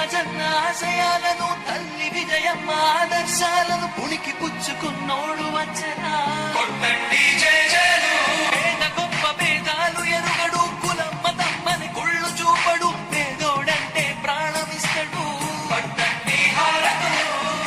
రాజన్న ఆశయాలను తల్లి విజయమ్మ ఆదర్శాలను పుణికి పుచ్చుకున్నోడు వచ్చనా పేద గొప్ప భేదాలు ఎరుగడు కులం మతం అని కుళ్ళు చూపడు పేదోడంటే ప్రాణమిస్తడు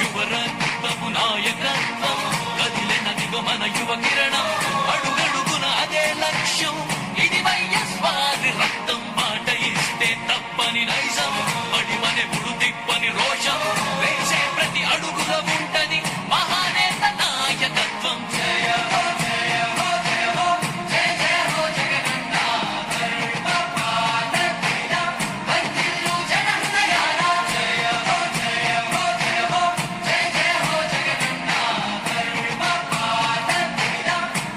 యువరత్వము నాయకత్వం కదిలినదిగో మన యువ కిరణం అడుగడుగున అదే లక్ష్యం ఇది వైఎస్ఆర్ రక్తం మాట ఇస్తే తప్పని నైజం అడిమనెప్పుడు తిప్పని రోషం వేసే ప్రతి అడుగుల ఉంటది మహానేత నాయకత్వం జయ హో జయ హో జయ హో జయ జయ హో జగనన్న వర్ధిల్లు జనహృదయాల జయ హో జయ హో జయ హో జయ జయ హో జగనన్న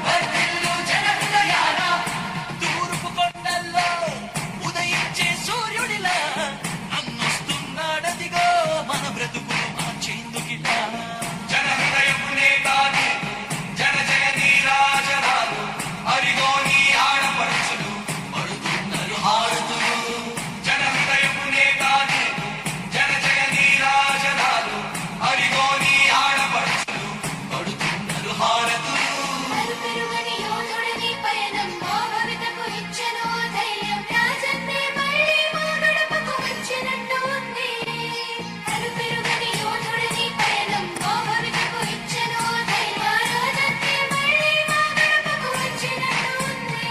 వర్ధిల్లు జనహృదయాల తూర్పు కొండల్లో ఉదయించే సూర్యుడిలా అన్నొస్తున్నాడదిగో మన బ్రతుకులు మార్చేందుకిలా జనహృదయపు నేతాలు జన జయ నీరాజనాలు అరిగో నీ ఆడపడుచులు పడుతున్నారు హారతులు జనహృదయపు నేతాలు జన జయ నీరాజనాలు అరిగో నీ ఆడపడుచులు పడుతున్నారు హారతులు అలుపెరుగని యోధుడిని పయనం మా భవితకు ఇచ్చెను ధైర్యం రాజన్నే మళ్ళీ మా గడపకు వచ్చినట్టు ఉంది అలుపెరుగని యోధుడిని పయనం మా భవితకు ఇచ్చెను ధైర్యం రాజన్నే మళ్ళీ మా గడపకు వచ్చినట్టు ఉంది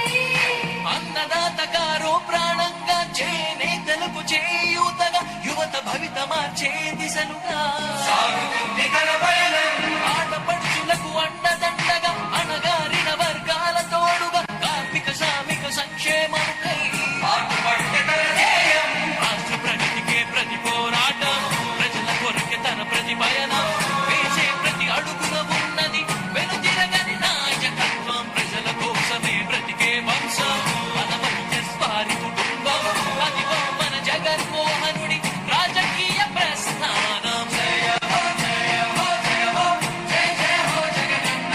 అన్నదాత గారో ప్రాణంగా చేనేతలకు చేయూతగా యువత భవిత మార్చే దిశలుగా సాగుతుంది తన పయనం ఆడపడుచులకు అండదండగా అణగారిన వర్గాల తోడుగా కార్మిక శ్రామిక సంక్షేమముకై పాటుపడితే తన ధ్యేయం రాష్ట్ర ప్రగతికే ప్రతి పోరాటం ప్రజల కొరకే తన ప్రతి పయనం వేసే ప్రతి అడుగున ఉన్నది వెనుతిరగని నాయకత్వం ప్రజల కోసమే బ్రతికే వంశం మన వైఎస్ఆర్ కుటుంబం అదిగో మన జగన్మోహనుడి రాజకీయ ప్రస్థానం జయ హో జయ హో జయ హో జయ జయ హో జగనన్న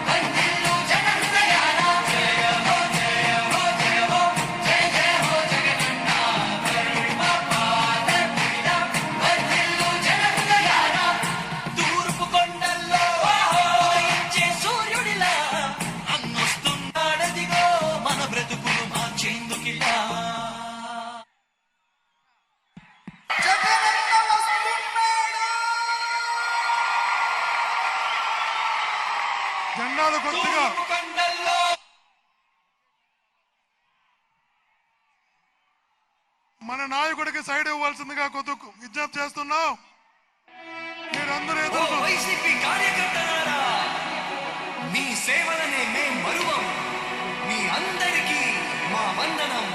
వర్ధిల్లు జనహృదయాల జయ హో జయ హో జయ హో జయ జయ హో జగనన్న వర్ధిల్లు జనహృదయాల తూర్పు కొండల్లో ఉదయించే సూర్యుడిలా అన్నొస్తున్నాడదిగో మన బ్రతుకులు మార్చేందుకిలా జెండాలు కొద్దిగా తూర్పు కొండల్లో మన నాయకుడికి సైడ్ ఇవ్వాల్సిందిగా కొద్దిగా విజ్ఞప్తి చేస్తున్నాం. మీరందరూ ఓ ఎదురు వైసీపీ కార్యకర్తలారా మీ సేవలనే మేం మరువం మీ అందరికీ మా వందనం